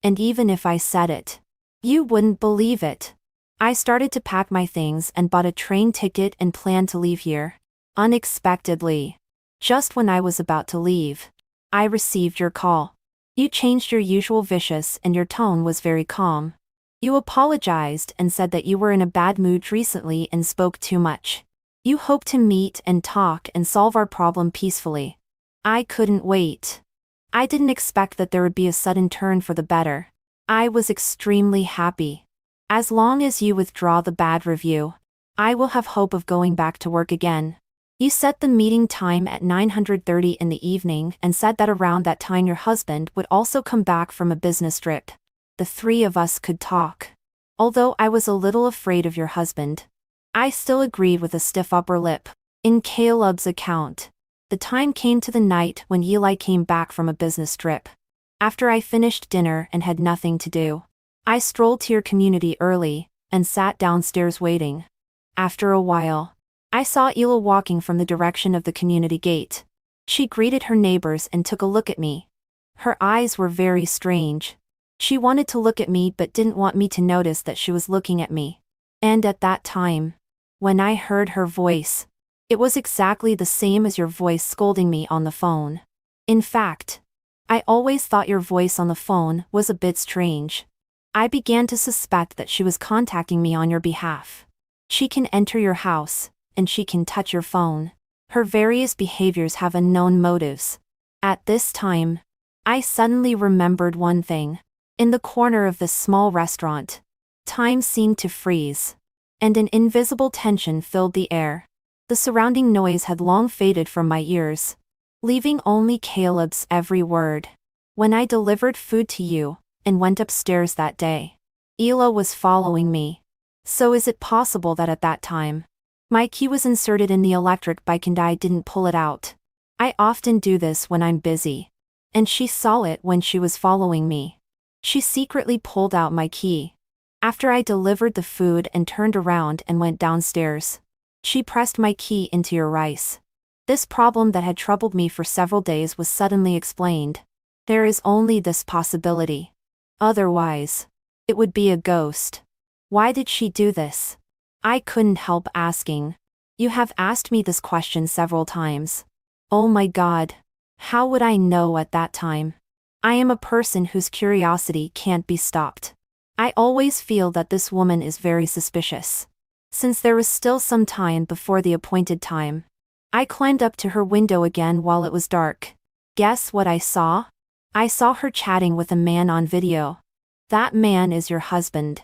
And even if I said it, you wouldn't believe it. I started to pack my things and bought a train ticket and planned to leave here. Unexpectedly, just when I was about to leave, I received your call. You changed your usual vicious and your tone was very calm. You apologized and said that you were in a bad mood recently and spoke too much. You hoped to meet and talk and solve our problem peacefully. I couldn't wait. I didn't expect that there would be a sudden turn for the better. I was extremely happy. As long as you withdraw the bad review, I will have hope of going back to work again. You set the meeting time at 9:30 in the evening and said that around that time your husband would also come back from a business trip. The three of us could talk. Although I was a little afraid of your husband, I still agreed with a stiff upper lip. In Caleb's account, the time came to the night when Eli came back from a business trip. After I finished dinner and had nothing to do, I strolled to your community early and sat downstairs waiting. After a while, I saw Hila walking from the direction of the community gate. She greeted her neighbors and took a look at me. Her eyes were very strange. She wanted to look at me but didn't want me to notice that she was looking at me. And at that time, when I heard her voice, it was exactly the same as your voice scolding me on the phone. In fact, I always thought your voice on the phone was a bit strange. I began to suspect that she was contacting me on your behalf. She can enter your house, and she can touch your phone. Her various behaviors have unknown motives. At this time, I suddenly remembered one thing. In the corner of this small restaurant, time seemed to freeze, and an invisible tension filled the air. The surrounding noise had long faded from my ears, leaving only Caleb's every word. When I delivered food to you and went upstairs that day, Hila was following me. So is it possible that at that time, my key was inserted in the electric bike and I didn't pull it out? I often do this when I'm busy. And she saw it when she was following me. She secretly pulled out my key. After I delivered the food and turned around and went downstairs, she pressed my key into your rice. This problem that had troubled me for several days was suddenly explained. There is only this possibility. Otherwise, it would be a ghost. Why did she do this? I couldn't help asking. You have asked me this question several times. Oh my God. How would I know at that time? I am a person whose curiosity can't be stopped. I always feel that this woman is very suspicious. Since there was still some time before the appointed time, I climbed up to her window again while it was dark. Guess what I saw? I saw her chatting with a man on video. That man is your husband.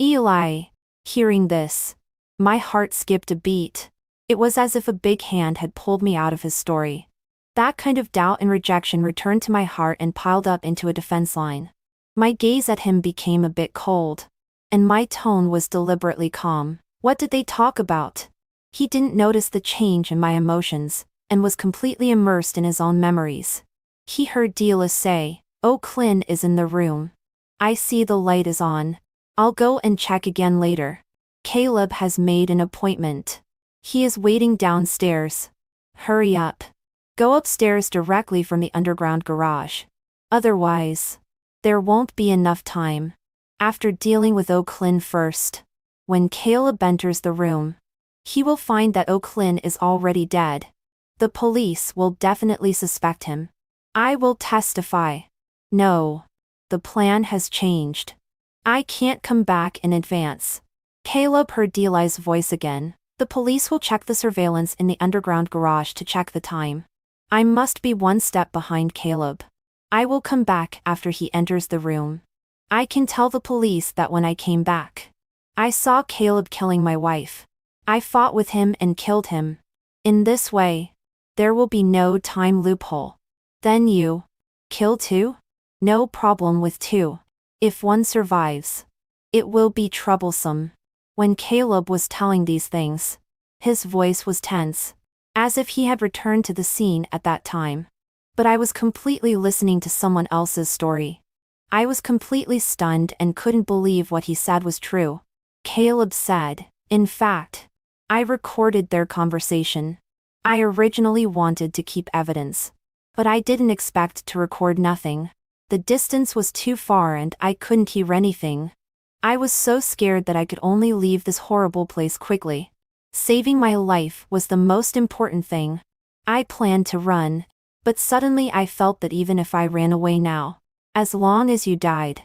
Eli. Hearing this, my heart skipped a beat. It was as if a big hand had pulled me out of his story. That kind of doubt and rejection returned to my heart and piled up into a defense line. My gaze at him became a bit cold, and my tone was deliberately calm. What did they talk about? He didn't notice the change in my emotions, and was completely immersed in his own memories. He heard Hila say, "Oh, Clint is in the room. I see the light is on. I'll go and check again later. Caleb has made an appointment. He is waiting downstairs. Hurry up. Go upstairs directly from the underground garage. Otherwise, there won't be enough time." After dealing with O'Clynn first, when Caleb enters the room, he will find that O'Clynn is already dead. The police will definitely suspect him. I will testify. No. The plan has changed. I can't come back in advance. Caleb heard Eli's voice again. The police will check the surveillance in the underground garage to check the time. I must be one step behind Caleb. I will come back after he enters the room. I can tell the police that when I came back, I saw Caleb killing my wife. I fought with him and killed him. In this way, there will be no time loophole. Then you kill two? No problem with two. If one survives, it will be troublesome. When Caleb was telling these things, his voice was tense, as if he had returned to the scene at that time. But I was completely listening to someone else's story. I was completely stunned and couldn't believe what he said was true. Caleb said, "In fact, I recorded their conversation. I originally wanted to keep evidence, but I didn't expect to record nothing. The distance was too far and I couldn't hear anything. I was so scared that I could only leave this horrible place quickly. Saving my life was the most important thing. I planned to run, but suddenly I felt that even if I ran away now, as long as you died,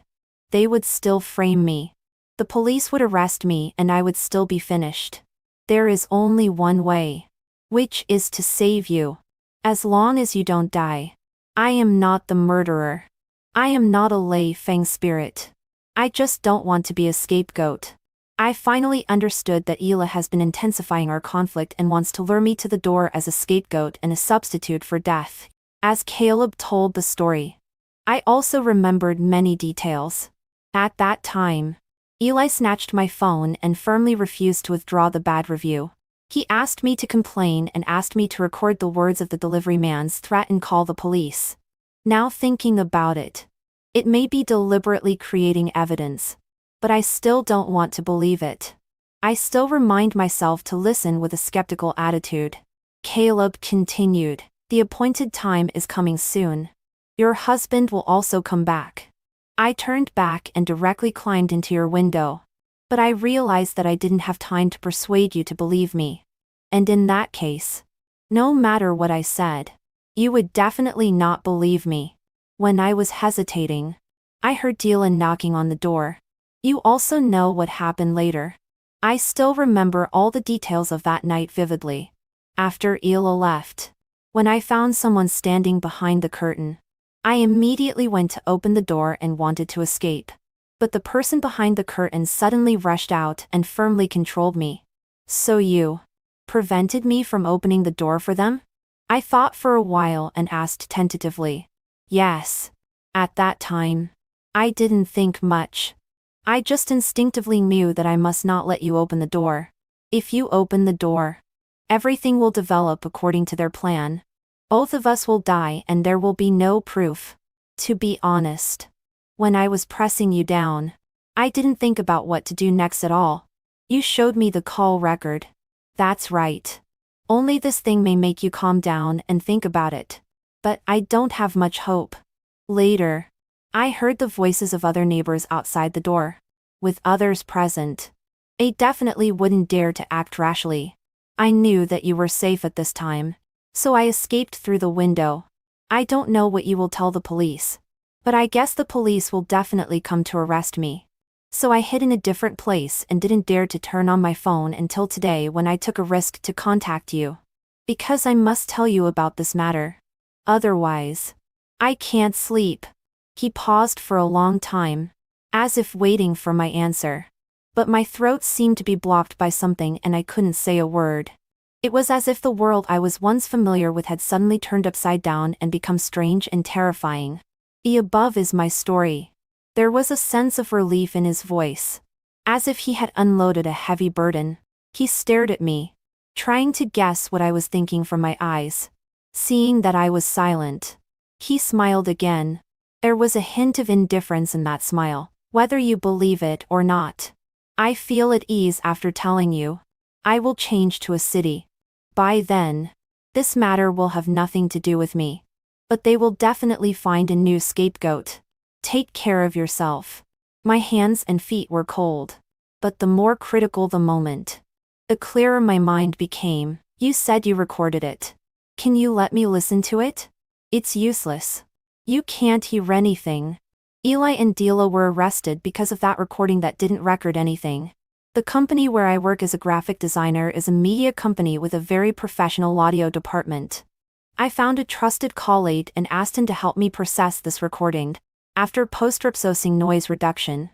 they would still frame me. The police would arrest me and I would still be finished. There is only one way, which is to save you. As long as you don't die. I am not the murderer. I am not a Lei Feng spirit. I just don't want to be a scapegoat." I finally understood that Ela has been intensifying our conflict and wants to lure me to the door as a scapegoat and a substitute for death. As Caleb told the story, I also remembered many details. At that time, Eli snatched my phone and firmly refused to withdraw the bad review. He asked me to complain and asked me to record the words of the delivery man's threat and call the police. Now thinking about it, it may be deliberately creating evidence, but I still don't want to believe it. I still remind myself to listen with a skeptical attitude. Caleb continued, "The appointed time is coming soon. Your husband will also come back. I turned back and directly climbed into your window. But I realized that I didn't have time to persuade you to believe me. And in that case, no matter what I said, you would definitely not believe me." When I was hesitating, I heard Dylan knocking on the door. You also know what happened later. I still remember all the details of that night vividly. After Ela left, when I found someone standing behind the curtain, I immediately went to open the door and wanted to escape. But the person behind the curtain suddenly rushed out and firmly controlled me. "So you prevented me from opening the door for them?" I thought for a while and asked tentatively. "Yes. At that time, I didn't think much. I just instinctively knew that I must not let you open the door. If you open the door, everything will develop according to their plan. Both of us will die and there will be no proof. To be honest, when I was pressing you down, I didn't think about what to do next at all. You showed me the call record. That's right. Only this thing may make you calm down and think about it. But I don't have much hope." Later, I heard the voices of other neighbors outside the door. With others present, they definitely wouldn't dare to act rashly. I knew that you were safe at this time, so I escaped through the window. I don't know what you will tell the police, but I guess the police will definitely come to arrest me. So I hid in a different place and didn't dare to turn on my phone until today when I took a risk to contact you. Because I must tell you about this matter. Otherwise, I can't sleep." He paused for a long time, as if waiting for my answer. But my throat seemed to be blocked by something and I couldn't say a word. It was as if the world I was once familiar with had suddenly turned upside down and become strange and terrifying. The above is my story. There was a sense of relief in his voice, as if he had unloaded a heavy burden. He stared at me, trying to guess what I was thinking from my eyes. Seeing that I was silent, he smiled again. There was a hint of indifference in that smile, whether you believe it or not. "I feel at ease after telling you. I will change to a city. By then, this matter will have nothing to do with me. But they will definitely find a new scapegoat. Take care of yourself." My hands and feet were cold. But the more critical the moment, the clearer my mind became. "You said you recorded it. Can you let me listen to it?" "It's useless. You can't hear anything." Eli and Dila were arrested because of that recording that didn't record anything. The company where I work as a graphic designer is a media company with a very professional audio department. I found a trusted colleague and asked him to help me process this recording. After post-processing noise reduction,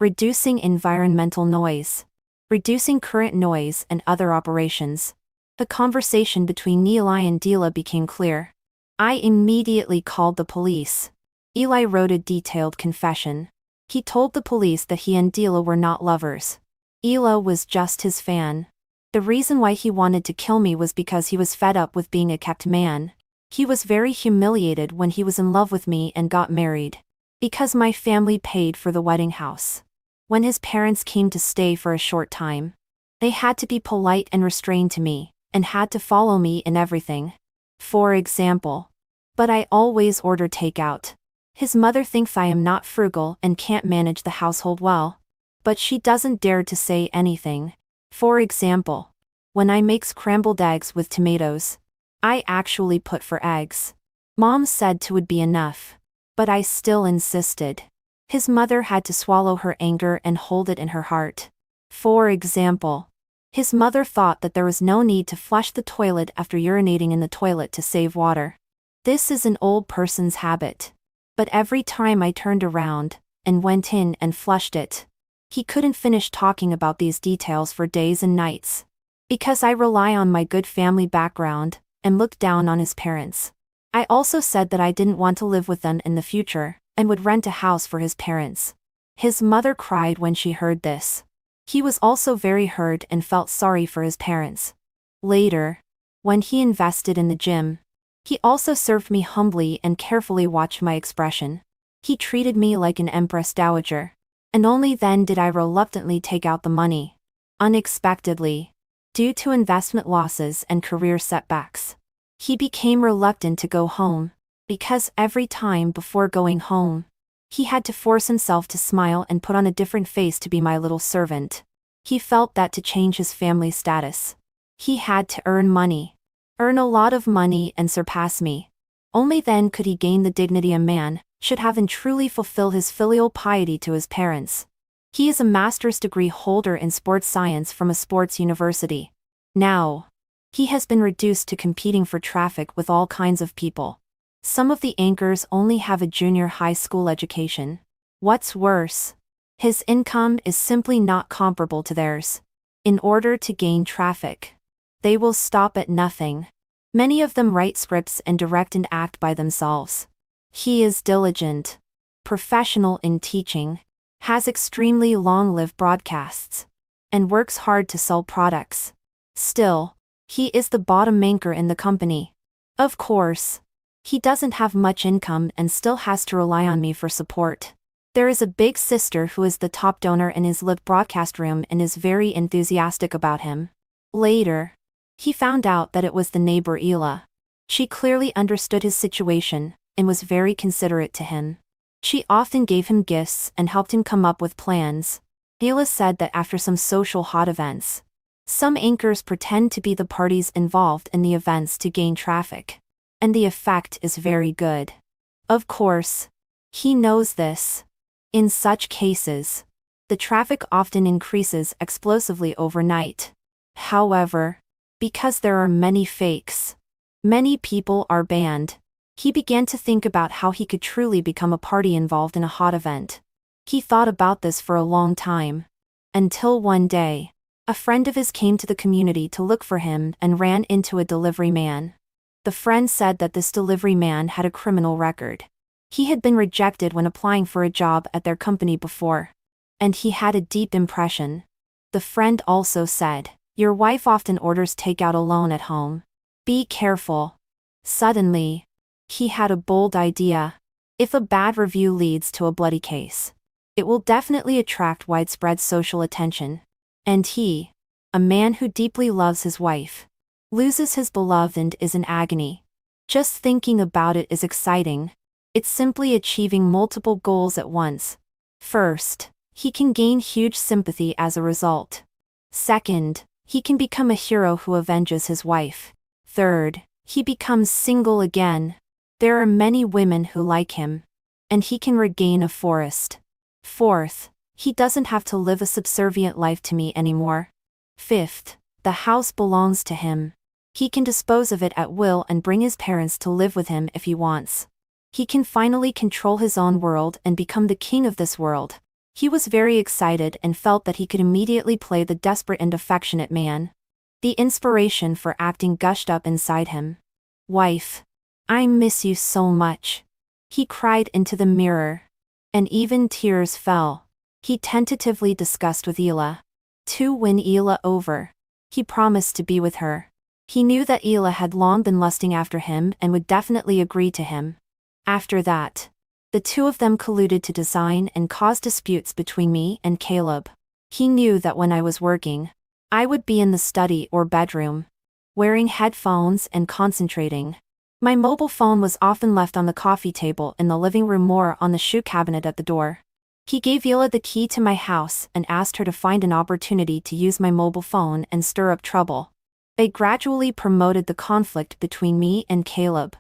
reducing environmental noise, reducing current noise and other operations. The conversation between Eli and Dila became clear. I immediately called the police. Eli wrote a detailed confession. He told the police that he and Dila were not lovers. Eli was just his fan. The reason why he wanted to kill me was because he was fed up with being a kept man. He was very humiliated when he was in love with me and got married. Because my family paid for the wedding house. When his parents came to stay for a short time, they had to be polite and restrained to me, and had to follow me in everything. For example. But I always order takeout. His mother thinks I am not frugal and can't manage the household well. But she doesn't dare to say anything. For example, when I make scrambled eggs with tomatoes, I actually put 4 eggs. Mom said 2 would be enough. But I still insisted. His mother had to swallow her anger and hold it in her heart. For example, his mother thought that there was no need to flush the toilet after urinating in the toilet to save water. This is an old person's habit. But every time I turned around and went in and flushed it, he couldn't finish talking about these details for days and nights. Because I rely on my good family background and look down on his parents. I also said that I didn't want to live with them in the future, and would rent a house for his parents. His mother cried when she heard this. He was also very hurt and felt sorry for his parents. Later, when he invested in the gym, he also served me humbly and carefully watched my expression. He treated me like an empress dowager. And only then did I reluctantly take out the money. Unexpectedly, due to investment losses and career setbacks, he became reluctant to go home, because every time before going home, he had to force himself to smile and put on a different face to be my little servant. He felt that to change his family status, he had to earn money. Earn a lot of money and surpass me. Only then could he gain the dignity a man should have and truly fulfill his filial piety to his parents. He is a master's degree holder in sports science from a sports university. Now, he has been reduced to competing for traffic with all kinds of people. Some of the anchors only have a junior high school education. What's worse, his income is simply not comparable to theirs. In order to gain traffic, they will stop at nothing. Many of them write scripts and direct and act by themselves. He is diligent, professional in teaching, has extremely long-lived broadcasts, and works hard to sell products. Still, he is the bottom anchor in the company. Of course, he doesn't have much income and still has to rely on me for support. There is a big sister who is the top donor in his live broadcast room and is very enthusiastic about him. Later, he found out that it was the neighbor Ela. She clearly understood his situation and was very considerate to him. She often gave him gifts and helped him come up with plans. Ela said that after some social hot events, some anchors pretend to be the parties involved in the events to gain traffic. And the effect is very good. Of course, he knows this. In such cases, the traffic often increases explosively overnight. However, because there are many fakes, many people are banned. He began to think about how he could truly become a party involved in a hot event. He thought about this for a long time. Until one day, a friend of his came to the community to look for him and ran into a delivery man. The friend said that this delivery man had a criminal record. He had been rejected when applying for a job at their company before. And he had a deep impression. The friend also said, "Your wife often orders takeout alone at home. Be careful." Suddenly, he had a bold idea. If a bad review leads to a bloody case, it will definitely attract widespread social attention. And he, a man who deeply loves his wife, loses his beloved and is in agony. Just thinking about it is exciting. It's simply achieving multiple goals at once. First, he can gain huge sympathy as a result. Second, he can become a hero who avenges his wife. Third, he becomes single again. There are many women who like him. And he can regain a forest. Fourth, he doesn't have to live a subservient life to me anymore. Fifth, the house belongs to him. He can dispose of it at will and bring his parents to live with him if he wants. He can finally control his own world and become the king of this world. He was very excited and felt that he could immediately play the desperate and affectionate man. The inspiration for acting gushed up inside him. "Wife, I miss you so much," he cried into the mirror. And even tears fell. He tentatively discussed with Ela. To win Ela over. He promised to be with her. He knew that Ela had long been lusting after him and would definitely agree to him. After that, the two of them colluded to design and cause disputes between me and Caleb. He knew that when I was working, I would be in the study or bedroom, wearing headphones and concentrating. My mobile phone was often left on the coffee table in the living room or on the shoe cabinet at the door. He gave Ela the key to my house and asked her to find an opportunity to use my mobile phone and stir up trouble. They gradually promoted the conflict between me and Caleb.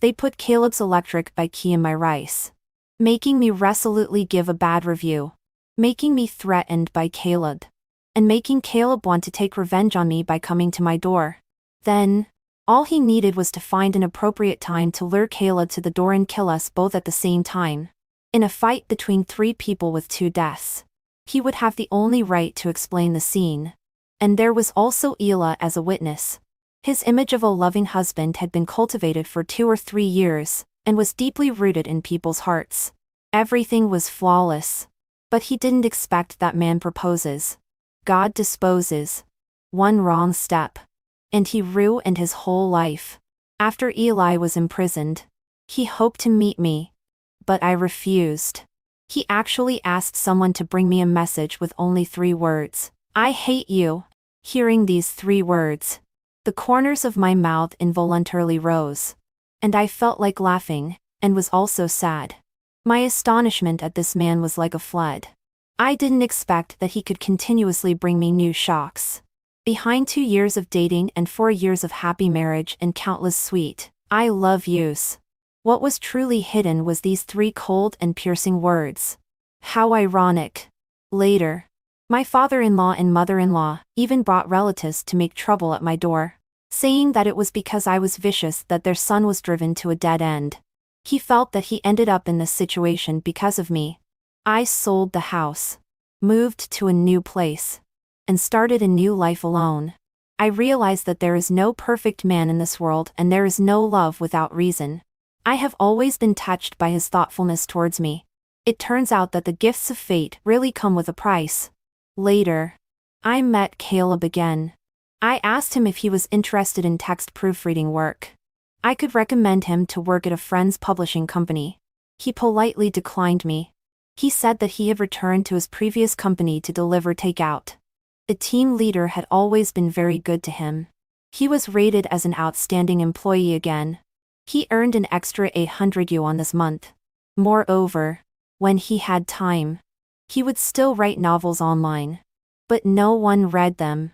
They put Caleb's electric by key in my rice, making me resolutely give a bad review, making me threatened by Caleb, and making Caleb want to take revenge on me by coming to my door. Then, all he needed was to find an appropriate time to lure Caleb to the door and kill us both at the same time. In a fight between three people with two deaths, he would have the only right to explain the scene. And there was also Ela as a witness. His image of a loving husband had been cultivated for 2 or 3 years, and was deeply rooted in people's hearts. Everything was flawless. But he didn't expect that man proposes. God disposes. One wrong step, and he ruined his whole life. After Eli was imprisoned, he hoped to meet me, but I refused. He actually asked someone to bring me a message with only 3 words. "I hate you." Hearing these 3 words, the corners of my mouth involuntarily rose, and I felt like laughing, and was also sad. My astonishment at this man was like a flood. I didn't expect that he could continuously bring me new shocks. Behind 2 years of dating and 4 years of happy marriage and countless sweet, "I love yous," what was truly hidden was these 3 cold and piercing words. How ironic. Later, my father-in-law and mother-in-law even brought relatives to make trouble at my door, saying that it was because I was vicious that their son was driven to a dead end. He felt that he ended up in this situation because of me. I sold the house, moved to a new place, and started a new life alone. I realized that there is no perfect man in this world and there is no love without reason. I have always been touched by his thoughtfulness towards me. It turns out that the gifts of fate really come with a price. Later, I met Caleb again. I asked him if he was interested in text proofreading work. I could recommend him to work at a friend's publishing company. He politely declined me. He said that he had returned to his previous company to deliver takeout. The team leader had always been very good to him. He was rated as an outstanding employee again. He earned an extra 800 yuan this month. Moreover, when he had time, he would still write novels online. But no one read them.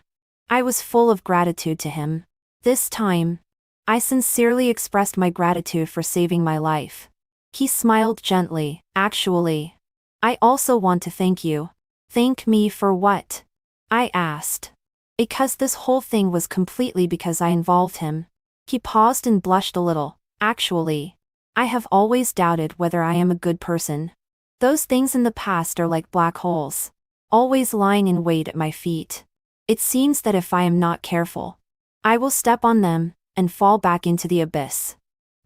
I was full of gratitude to him. This time, I sincerely expressed my gratitude for saving my life. He smiled gently. "Actually, I also want to thank you." "Thank me for what?" I asked. "Because this whole thing was completely because I involved him." He paused and blushed a little. "Actually, I have always doubted whether I am a good person. Those things in the past are like black holes, always lying in wait at my feet. It seems that if I am not careful, I will step on them and fall back into the abyss.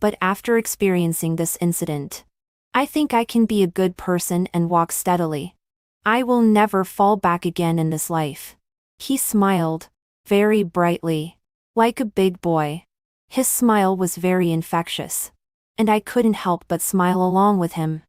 But after experiencing this incident, I think I can be a good person and walk steadily. I will never fall back again in this life." He smiled, very brightly, like a big boy. His smile was very infectious, and I couldn't help but smile along with him.